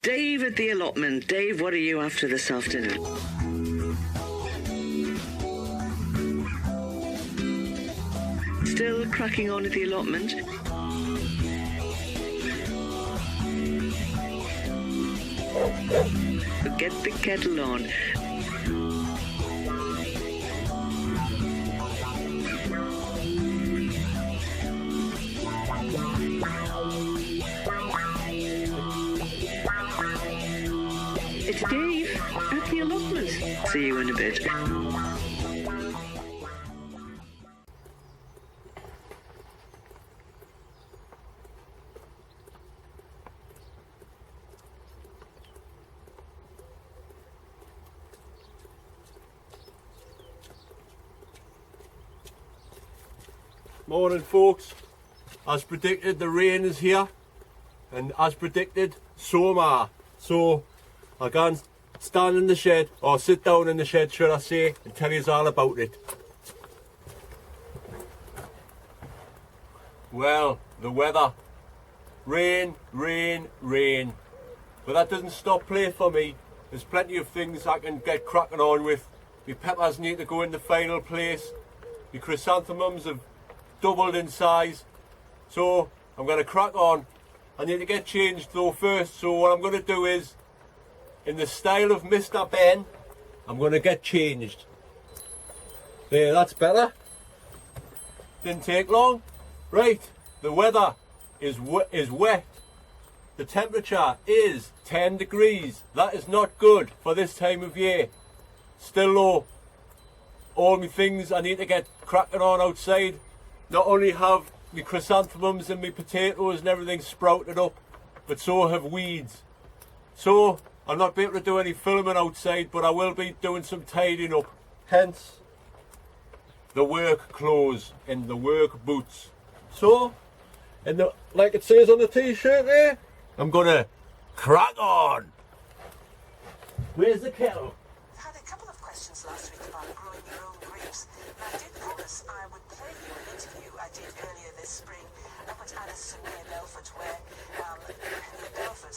Dave at the allotment. Dave, what are you after this afternoon? Still cracking on at the allotment? Get the kettle on. It's Dave at the allotment. See you in a bit. Morning folks, as predicted the rain is here, and as predicted so am I. So I can stand in the shed, or sit down in the shed should I say, and tell you all about it. Well, the weather, rain, rain, rain, but that doesn't stop play for me. There's plenty of things I can get cracking on with. My peppers need to go in the final place. My chrysanthemums have doubled in size, so I'm going to crack on. I need to get changed though first, so what I'm going to do is, in the style of Mr. Ben, I'm going to get changed. There, that's better. Didn't take long. Right, the weather is wet. The temperature is 10 degrees. That is not good for this time of year. Still low. All my things I need to get cracking on outside. Not only have my chrysanthemums and my potatoes and everything sprouted up, but so have weeds. So I'll not be able to do any filming outside, but I will be doing some tidying up. Hence the work clothes and the work boots. So, like it says on the t-shirt there, I'm gonna crack on. Where's the kettle? I've had a couple of questions last week about growing your own grapes. And I did promise I would play you an interview I did earlier this spring up at Addison near Belfort, where, near Belfort.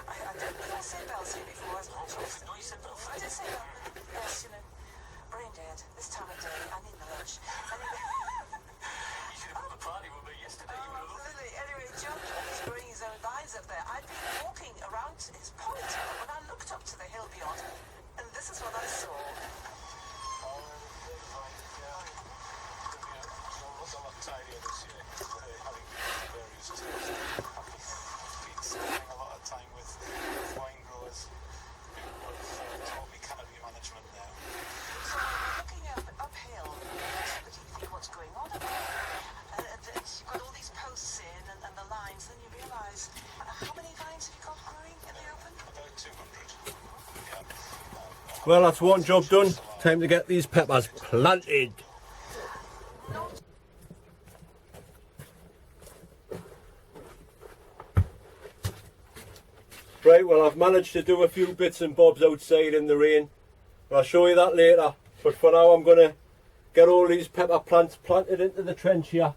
I don't know if I said Belfort before. No, you said Belfort. I did say Belfort. Yes, you know, brain dead. This time of day, I need my lunch. You should have put the party with me yesterday. Absolutely. Anyway, John is growing his own vines up there. I'd been walking around his point when I looked up to the hill beyond, and this is what I saw. Tidier this year, having various tools. I've been spending a lot of time with wine growers who have taught me canopy management now. So looking uphill, but you think what's going on up there? You've got all these posts in and the lines, then you realise, how many vines have you got growing in the open? About 200. Yeah. Well, that's one job done. Time to get these peppers planted. Right, well I've managed to do a few bits and bobs outside in the rain. I'll show you that later. But for now I'm going to get all these pepper plants planted into the trench here.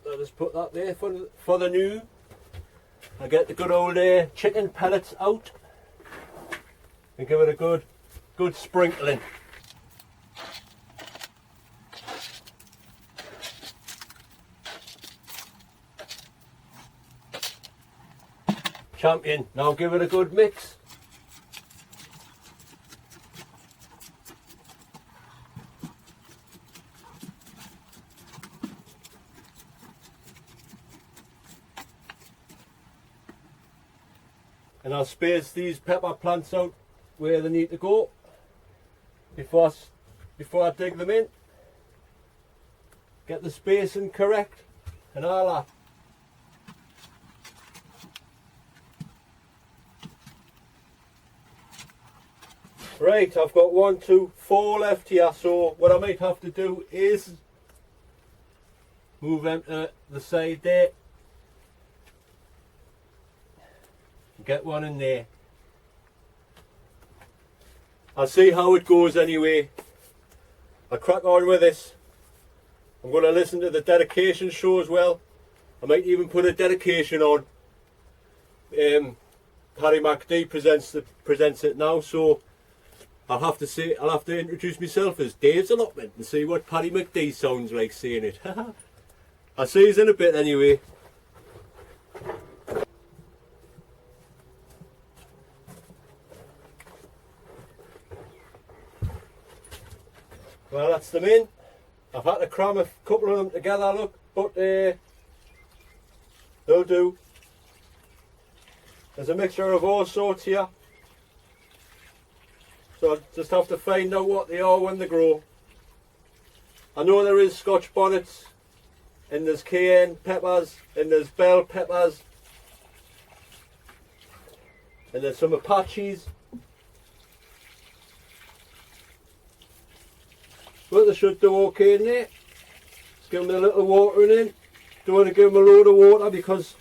I'll just put that there for the new. I'll get the good old chicken pellets out and give it a good sprinkling. Champion, now give it a good mix. And I'll space these pepper plants out where they need to go before I dig them in. Get the spacing correct and all that. Right, I've got 1, 2, 4 left here, so what I might have to do is move them to the side there. Get one in there. I'll see how it goes anyway. I'll crack on with this. I'm going to listen to the dedication show as well. I might even put a dedication on Paddy McD presents it now, so I'll have to introduce myself as Dave's Allotment and see what Paddy McD sounds like saying it. I'll see you in a bit anyway. Well, that's them in. I've had to cram a couple of them together, look, but they'll do. There's a mixture of all sorts here, so I just have to find out what they are when they grow. I know there is Scotch bonnets, and there's cayenne peppers, and there's bell peppers, and there's some Apaches. But they should do okay in there. Just give them a little watering in. Don't want to give them a load of water because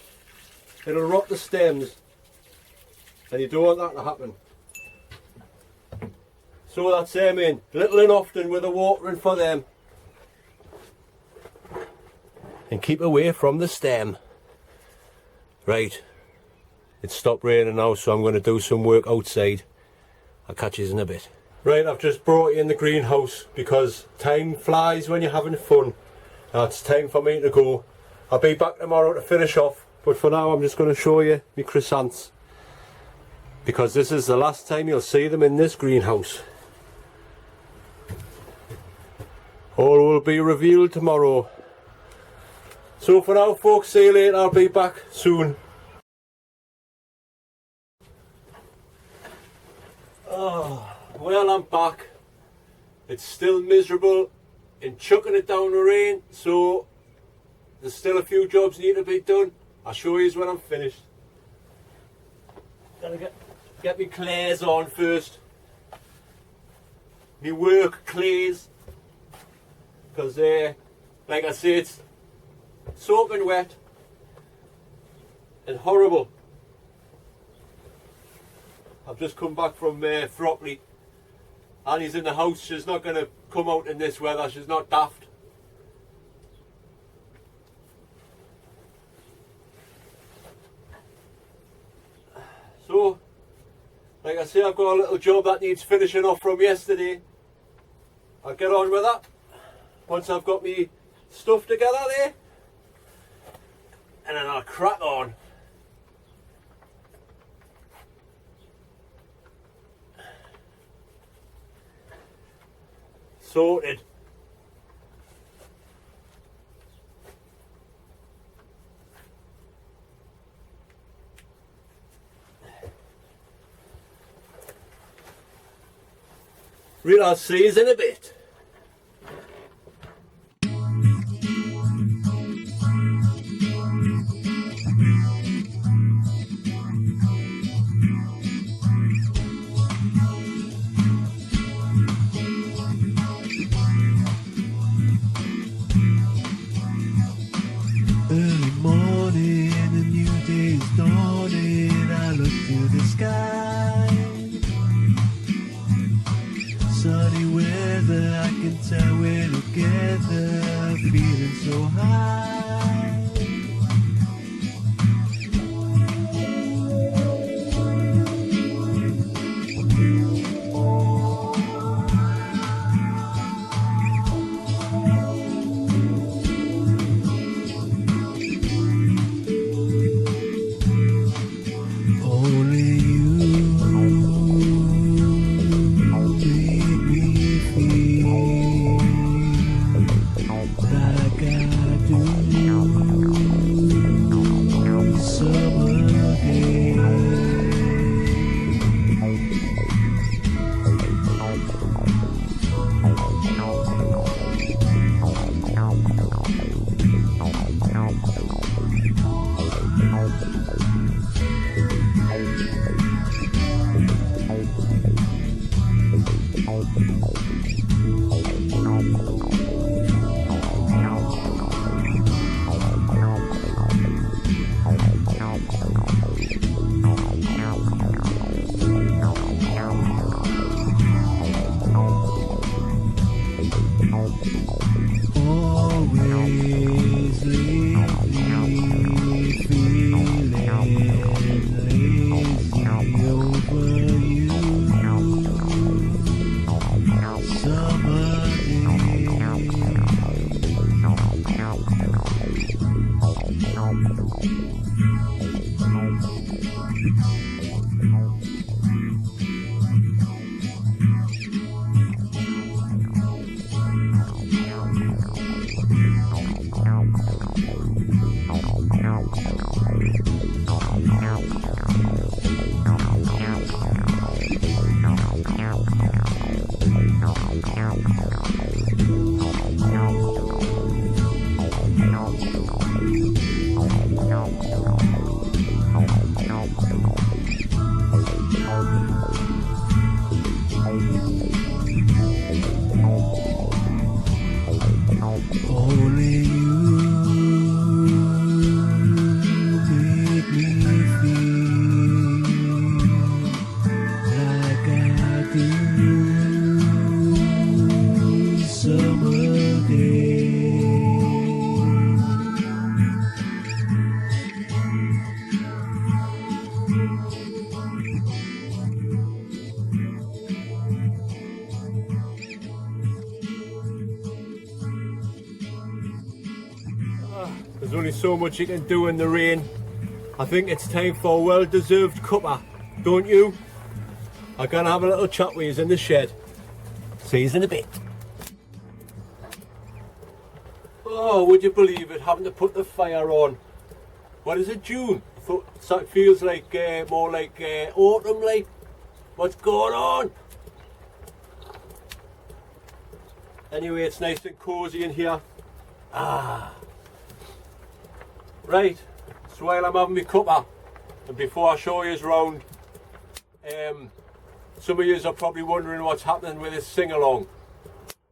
it'll rot the stems. And you don't want that to happen. So that's them in. Little and often with the watering for them. And keep away from the stem. Right. It's stopped raining now, so I'm going to do some work outside. I'll catch you in a bit. Right, I've just brought you in the greenhouse because time flies when you're having fun. Now it's time for me to go. I'll be back tomorrow to finish off, but for now I'm just going to show you my chrysanthemums, because this is the last time you'll see them in this greenhouse. All will be revealed tomorrow. So for now folks, see you later, I'll be back soon. Oh. Well, I'm back. It's still miserable and chucking it down the rain, so there's still a few jobs need to be done. I'll show you when I'm finished. Gotta get me clays on first. Me work clays. Because like I say, it's soaking wet and horrible. I've just come back from Frockley. Annie's in the house, she's not going to come out in this weather, she's not daft. So, like I say, I've got a little job that needs finishing off from yesterday. I'll get on with that once I've got me stuff together there. And then I'll crack on. Sorted. Right, I'll see you in a bit. Early morning, a new day is dawning. I look to the sky. Sunny weather, I can tell we're together, feeling so high. Only you make me feel like I do. Summer day. Always leave me feeling Only you make me feel like I do summer day. There's only so much you can do in the rain. I think it's time for a well-deserved cuppa, don't you? I'm gonna have a little chat with you in the shed. See you in a bit. Oh, would you believe it, having to put the fire on? What is it, June? I thought it feels like more like autumn, like. What's going on? Anyway, it's nice and cosy in here. Right, so while I'm having my cuppa, and before I show you round, some of you are probably wondering what's happening with this sing-along.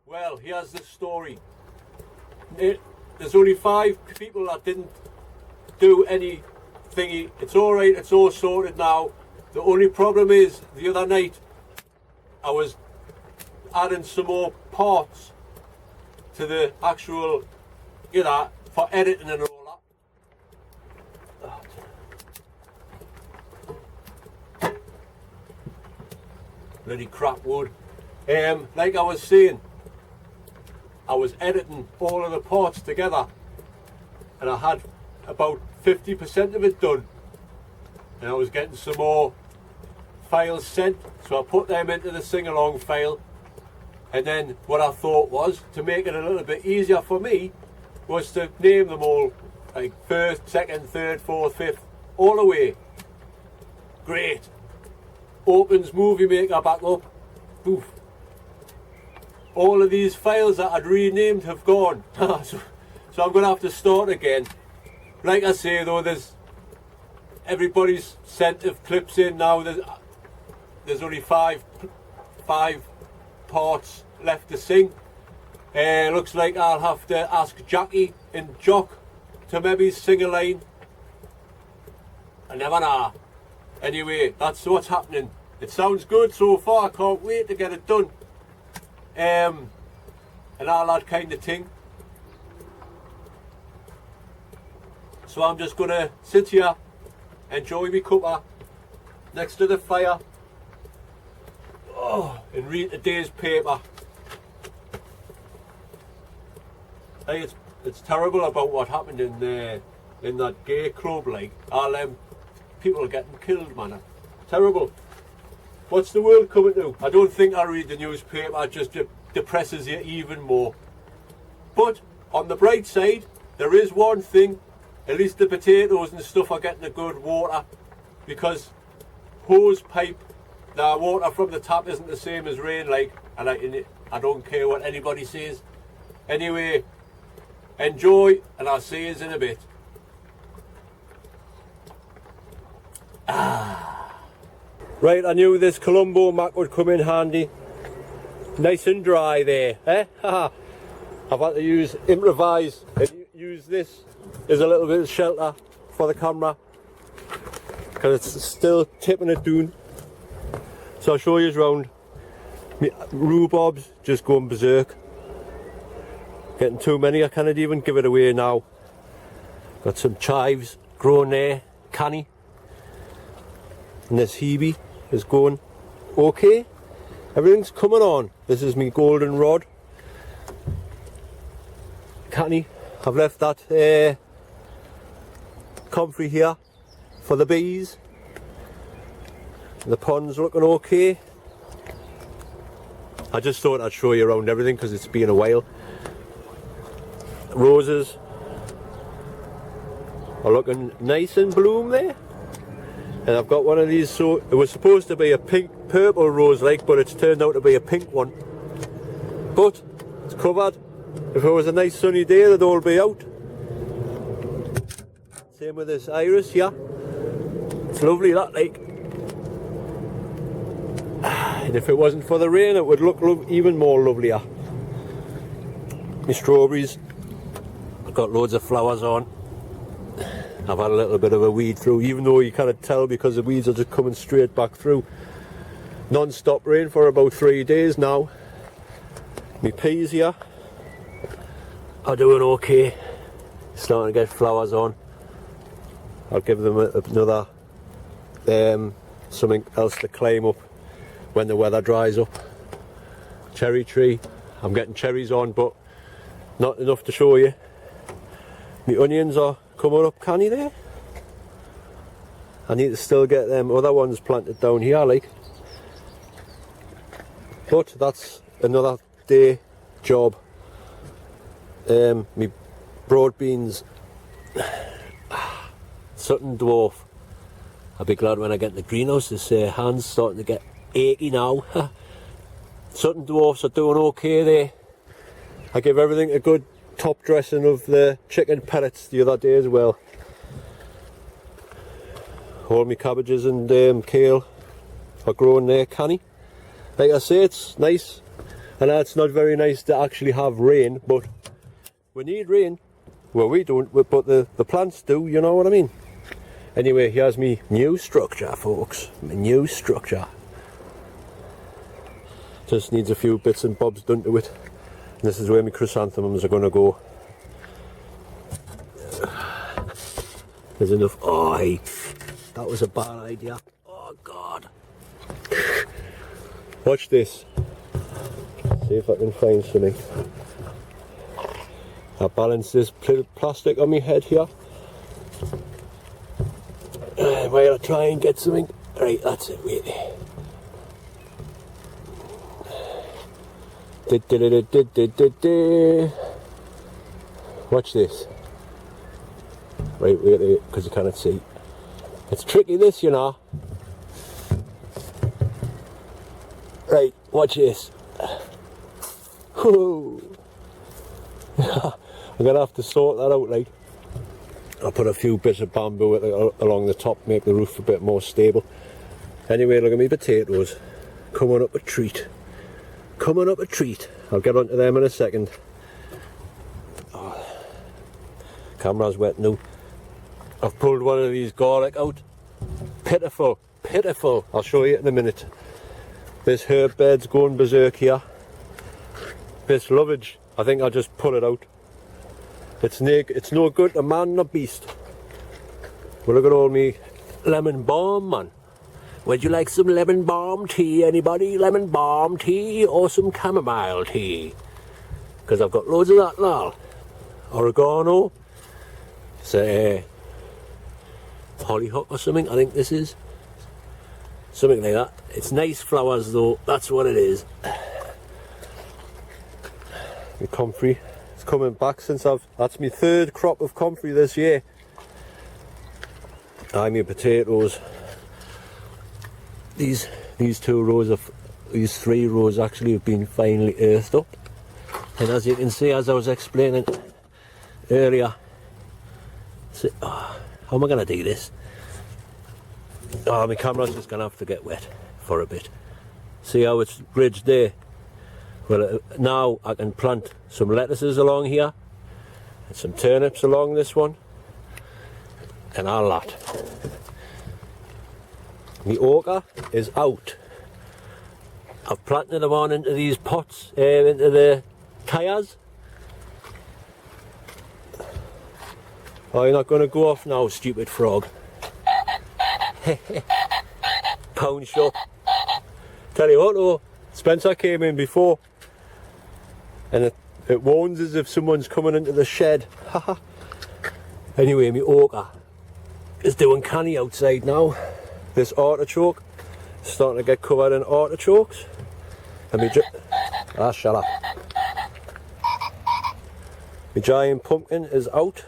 Well, here's the story. There's only 5 people that didn't do any thingy. It's alright, it's all sorted now. The only problem is, the other night, I was adding some more parts to the actual, you know, for editing and all that. Bloody crap wood. Like I was saying, I was editing all of the parts together and I had about 50% of it done, and I was getting some more files sent, so I put them into the sing-along file. And then what I thought was, to make it a little bit easier for me, was to name them all, like 1st, 2nd, 3rd, 4th, 5th, all the way. Great. Opens Movie Maker back up. Poof. All of these files that I'd renamed have gone. so I'm going to have to start again. Like I say though, everybody's sent of clips in now. There's only five parts left to sing. Looks like I'll have to ask Jackie and Jock to maybe sing a line. I never know. Anyway, that's what's happening. It sounds good so far. I can't wait to get it done. And all that kind of thing. So I'm just going to sit here, enjoy my cuppa next to the fire, and read today's paper. Hey, it's terrible about what happened in that gay club. Like, all them people are getting killed, man. Terrible. What's the world coming to? I don't think I read the newspaper. It just depresses you even more. But on the bright side, there is one thing. At least the potatoes and stuff are getting a good water, because hose pipe, the water from the tap isn't the same as rain, like, and I don't care what anybody says. Anyway, enjoy, and I'll see you in a bit. Right, I knew this Colombo Mac would come in handy. Nice and dry there, eh? I've had to improvise and use this as a little bit of shelter for the camera, because it's still tipping it down. So I'll show you round. My rhubarb's just going berserk. Getting too many, I can't even give it away now. Got some chives growing there, canny. And this Hebe is going okay. Everything's coming on. This is my golden rod. Canny. I've left that comfrey here for the bees. The pond's looking okay. I just thought I'd show you around everything because it's been a while. Roses are looking nice in bloom there. And I've got one of these, so it was supposed to be a pink purple rose like, but it's turned out to be a pink one. But it's covered. If it was a nice sunny day, they'd all be out. Same with this iris here. It's lovely, that like. And if it wasn't for the rain, it would look even more lovelier. My strawberries, I've got loads of flowers on. I've had a little bit of a weed through, even though you can't tell because the weeds are just coming straight back through. Non-stop rain for about 3 days now. My peas here are doing okay. Starting to get flowers on. I'll give them another something else to climb up when the weather dries up. Cherry tree, I'm getting cherries on, but not enough to show you. My onions are coming up canny there. I need to still get them other ones planted down here like. But that's another day job. My broad beans, Sutton dwarf. I'll be glad when I get in the greenhouse. This hand's starting to get achy now. Sutton dwarfs are doing okay there. I give everything a good top dressing of the chicken pellets the other day as well. All my cabbages and kale are growing there canny. Like I say, it's nice. I know it's not very nice to actually have rain, but we need rain. Well, we don't, but the plants do, you know what I mean? Anyway, here's me new structure, folks. My new structure. Just needs a few bits and bobs done to it. And this is where my chrysanthemums are going to go. There's enough. Oh, hey, that was a bad idea. Oh, God. Watch this. See if I can find something. I balance this plastic on my head here. While I try and get something. Right, that's it, wait there. Watch this. Right, wait there, because you cannot see. It's tricky this, you know. Right, watch this. Whoa. I'm going to have to sort that out, like. I'll put a few bits of bamboo along the top, make the roof a bit more stable. Anyway, look at me potatoes. Coming up a treat. Coming up a treat. I'll get onto them in a second. Oh, camera's wet now. I've pulled one of these garlic out. Pitiful, pitiful. I'll show you in a minute. This herb bed's going berserk here. This lovage, I think I'll just pull it out. It's no good to man nor beast. Well, look at all me lemon balm, man. Would you like some lemon balm tea, anybody? Lemon balm tea or some chamomile tea? Because I've got loads of that now. Oregano. Say hollyhock or something, I think this is. Something like that. It's nice flowers though, that's what it is. The comfrey. It's coming back since that's my third crop of comfrey this year. My potatoes. These three rows actually have been finally earthed up. And as you can see, as I was explaining earlier, how am I going to do this? Oh, my camera's just going to have to get wet for a bit. See how it's bridged there? Well, now I can plant some lettuces along here and some turnips along this one and all that. My ochre is out. I've planted them on into these pots, into the tyres. Oh, you're not going to go off now, stupid frog. Pound shop. Tell you what though, Spencer came in before and it warns us if someone's coming into the shed. Anyway, my ochre is doing canny outside now. This artichoke starting to get covered in artichokes. And shut up. My giant pumpkin is out.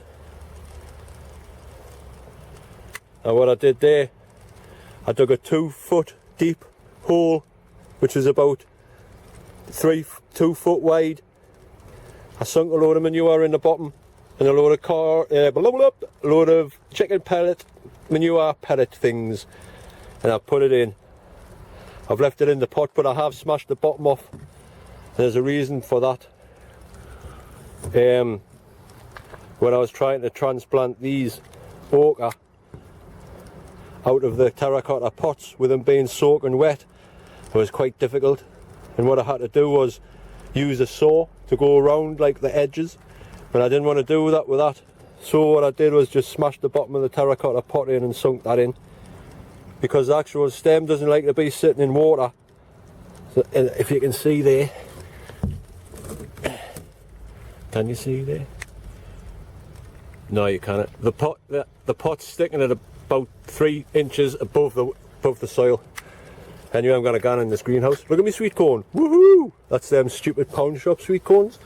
And what I did there, I dug a 2 foot deep hole, which is about 2 foot wide. I sunk a load of manure in the bottom and a load of chicken pellet, manure pellet things, and I put it in. I've left it in the pot, but I have smashed the bottom off. And there's a reason for that. When I was trying to transplant these ochre out of the terracotta pots with them being soaking wet, it was quite difficult. And what I had to do was use a saw to go around like the edges, and I didn't want to do that with that. So what I did was just smash the bottom of the terracotta pot in and sunk that in, because the actual stem doesn't like to be sitting in water. So, if you can see there, can you see there? No, you can't. The pot's sticking at about 3 inches above the soil. Anyway, I'm going to go in this greenhouse. Look at me sweet corn. Woohoo! That's them stupid pound shop sweet corns.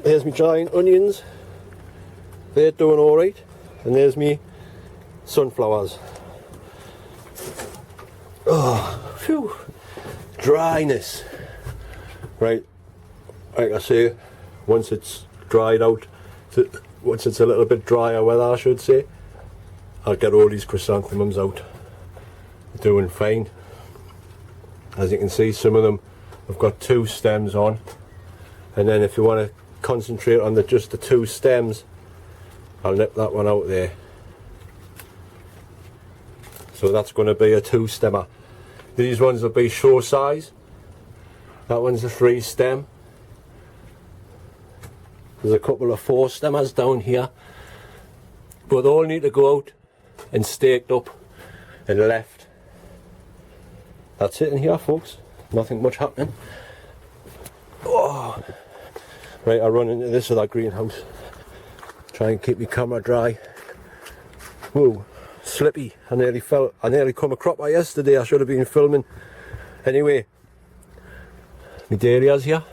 There's me giant onions. They're doing alright. And there's me sunflowers. Oh, phew. Dryness. Right, like I say, once it's dried out, once it's a little bit drier weather, I should say, I'll get all these chrysanthemums out. They're doing fine. As you can see, some of them have got 2 stems on, and then if you want to concentrate on just the 2 stems, I'll nip that one out there. So that's going to be a 2 stemmer. These ones will be show size. That one's a 3 stem. There's a couple of 4 stemmers down here, but they all need to go out and staked up and left. That's it in here, folks. Nothing much happening. Oh. Right, I run into this with that greenhouse. Try and keep my camera dry. Whoa, slippy. I nearly come a cropper yesterday. I should have been filming. Anyway, my dahlias here.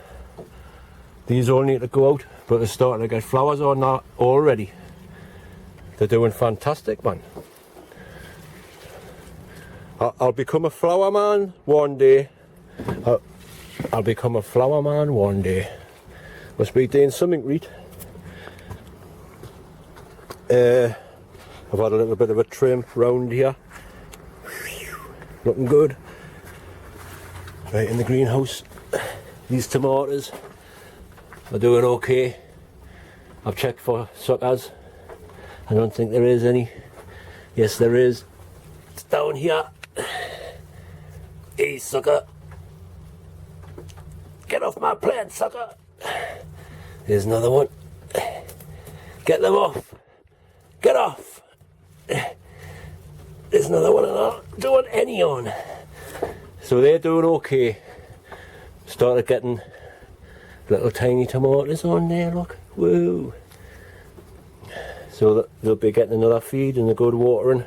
These all need to go out, but they're starting to get flowers on that already. They're doing fantastic, man. I'll become a flower man one day. I'll become a flower man one day. Must be doing something right. I've had a little bit of a trim round here. Looking good. Right in the greenhouse. These tomatoes are doing okay. I've checked for suckers. I don't think there is any. Yes, there is. It's down here. Hey, sucker. Get off my plant, sucker. Here's another one. Get them off. Get off. There's another one, and I don't want any on. So they're doing okay. Started getting little tiny tomatoes on there, look. Woo. So they'll be getting another feed and a good watering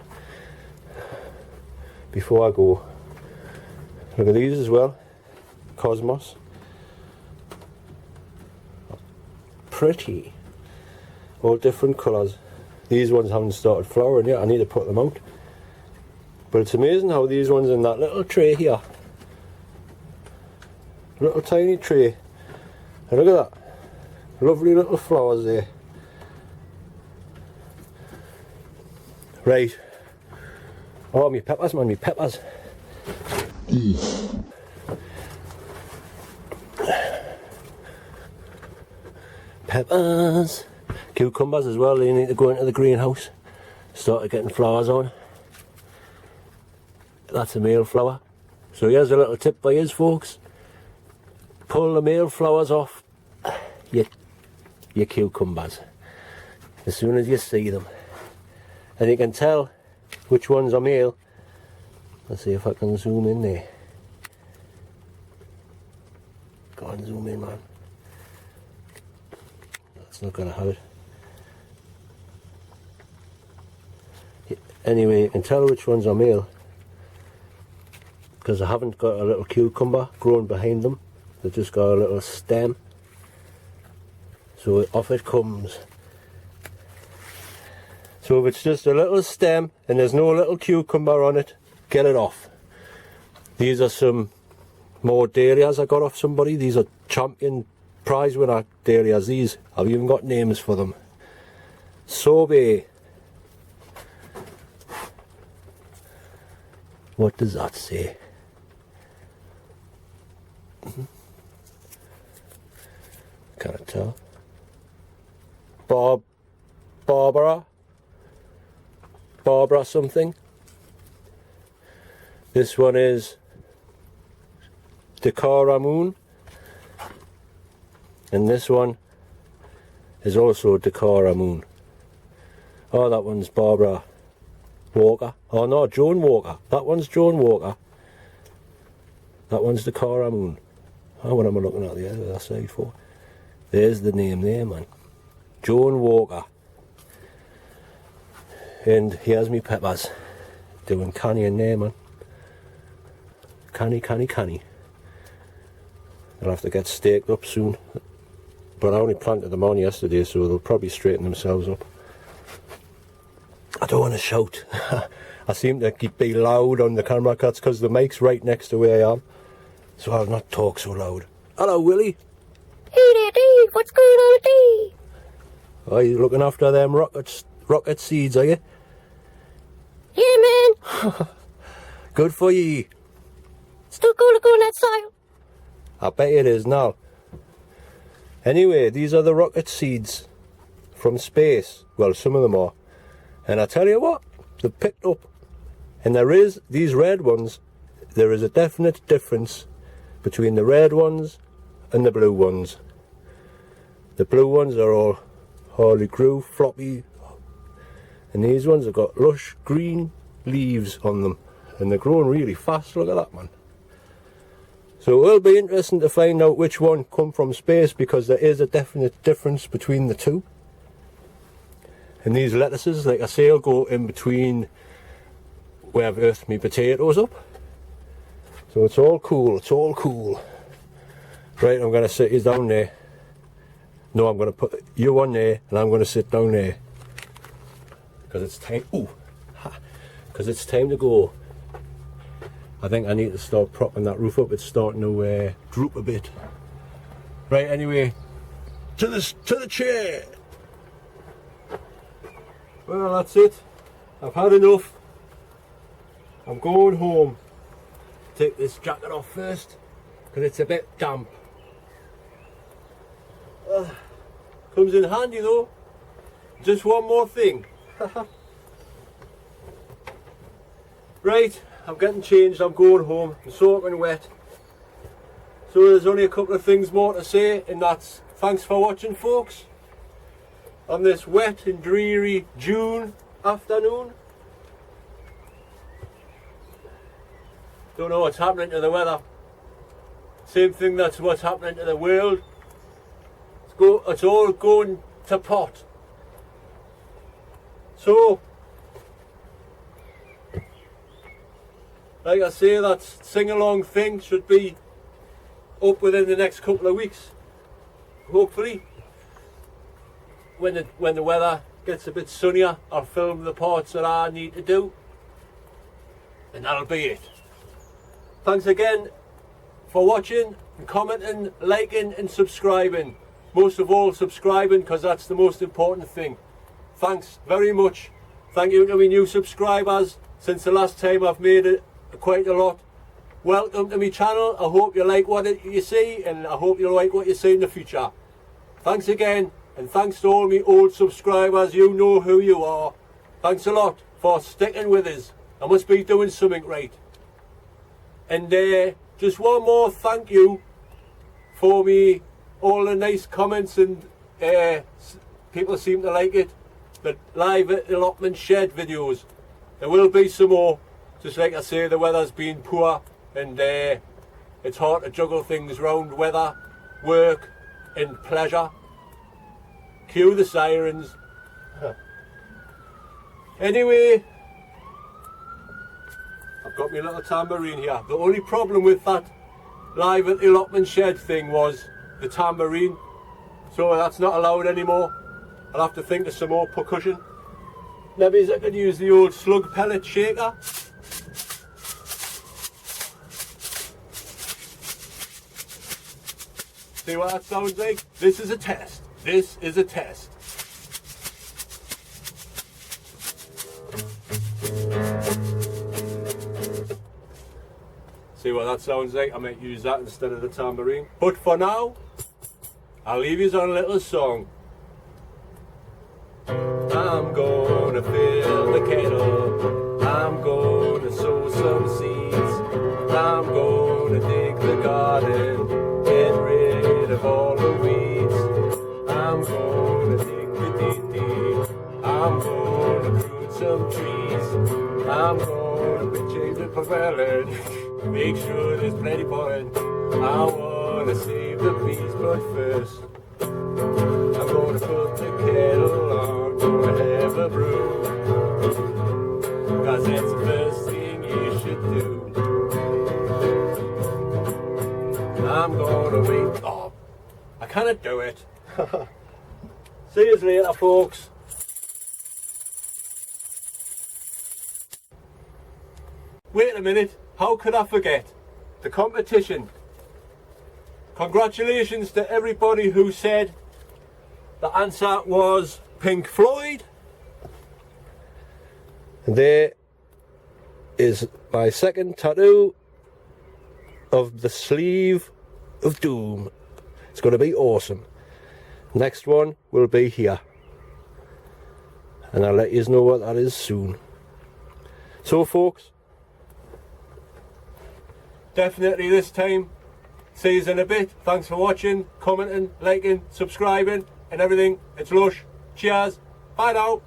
before I go. Look at these as well. Cosmos. Pretty. All different colours. These ones haven't started flowering yet. I need to put them out. But it's amazing how these ones in that little tray here. Little tiny tray. And look at that. Lovely little flowers there. Right. Oh, me peppers, man, me peppers. Peppers. Cucumbers as well, they need to go into the greenhouse. Started getting flowers on. That's a male flower. So here's a little tip for you folks. Pull the male flowers off your cucumbers as soon as you see them. And you can tell which ones are male. Let's see if I can zoom in there. Go on, zoom in, man. That's not going to have it. Anyway, you can tell which ones are male because I haven't got a little cucumber growing behind them. They've just got a little stem. So off it comes. So if it's just a little stem and there's no little cucumber on it, get it off. These are some more dahlias I got off somebody. These are champion prize winner dahlias. These, I've even got names for them. Sobe. What does that say? Can't tell. Barbara something. This one is Dakara Moon, and this one is also Dakara Moon. Oh, that one's Barbara Walker. Oh no, Joan Walker. That one's Joan Walker. That one's Dakara Moon. Oh, what am I looking at the other side for? There's the name there, man. Joan Walker. And here's me peppers. Doing canny in there, man. Canny. They'll have to get staked up soon. But I only planted them on yesterday, so they'll probably straighten themselves up. I don't want to shout. I seem to be loud on the camera cuts because the mic's right next to where I am. So I'll not talk so loud. Hello, Willie. Hey there, Dave. What's going on today? Oh, you looking after them rocket seeds, are you? Yeah, man. Good for ye. Still gonna go in that soil. I bet it is now. Anyway, these are the rocket seeds from space. Well, some of them are. And I tell you what, they've picked up. And there is, these red ones, there is a definite difference between the red ones and the blue ones. The blue ones are all hardly grew, floppy. And these ones have got lush green leaves on them. And they're growing really fast, look at that, man. So it will be interesting to find out which one come from space, because there is a definite difference between the two. And these lettuces, like I say, will go in between where I've earthed my potatoes up. So it's all cool, it's all cool. Right, I'm going to sit you down there. No, I'm going to put you on there, and I'm going to sit down there. Because it's time, because it's time to go. I think I need to start propping that roof up. It's starting to droop a bit. Right, anyway, to the chair. Well, that's it. I've had enough. I'm going home. Take this jacket off first, because it's a bit damp. Comes in handy though. Just one more thing. Right, I'm getting changed, I'm going home, I'm soaking wet. So there's only a couple of things more to say, and that's thanks for watching, folks. On this wet and dreary June afternoon. Don't know what's happening to the weather. Same thing, that's what's happening to the world. It's all going to pot. So, like I say, that sing-along thing should be up within the next couple of weeks. Hopefully. When the weather gets a bit sunnier, I'll film the parts that I need to do. And that'll be it. Thanks again for watching and commenting, liking and subscribing. Most of all, subscribing, because that's the most important thing. Thanks very much. Thank you to my new subscribers. Since the last time I've made it quite a lot. Welcome to my channel. I hope you like what you see, and I hope you like what you see in the future. Thanks again, and thanks to all my old subscribers. You know who you are. Thanks a lot for sticking with us. I must be doing something right. And just one more thank you for me, all the nice comments, and people seem to like it. The live allotment shed videos. There will be some more. Just like I say, the weather's been poor, and it's hard to juggle things round weather, work and pleasure. Cue the sirens. Anyway, got my little tambourine here. The only problem with that live at the allotment shed thing was the tambourine, so that's not allowed anymore. I'll have to think of some more percussion. Maybe I could use the old slug pellet shaker. See what that sounds like? This is a test. This is a test. See what that sounds like? I might use that instead of the tambourine. But for now, I'll leave you on a little song. I'm gonna fill the kettle, I'm gonna sow some seeds, I'm gonna dig the garden, get rid of all the weeds, I'm gonna dig the ditty, I'm gonna prune some trees, I'm gonna change the pavilion, make sure there's plenty for it, I wanna save the peas, but first I'm gonna put the kettle on, gonna have a brew, cause that's the first thing you should do. I'm gonna wait, oh, I cannot do it. See you later, folks. Wait a minute, how could I forget? The competition. Congratulations to everybody who said the answer was Pink Floyd. There is my second tattoo of the sleeve of doom. It's going to be awesome. Next one will be here, and I'll let you know what that is soon. So folks, definitely this time, see you in a bit. Thanks for watching, commenting, liking, subscribing and everything. It's lush. Cheers. Bye now.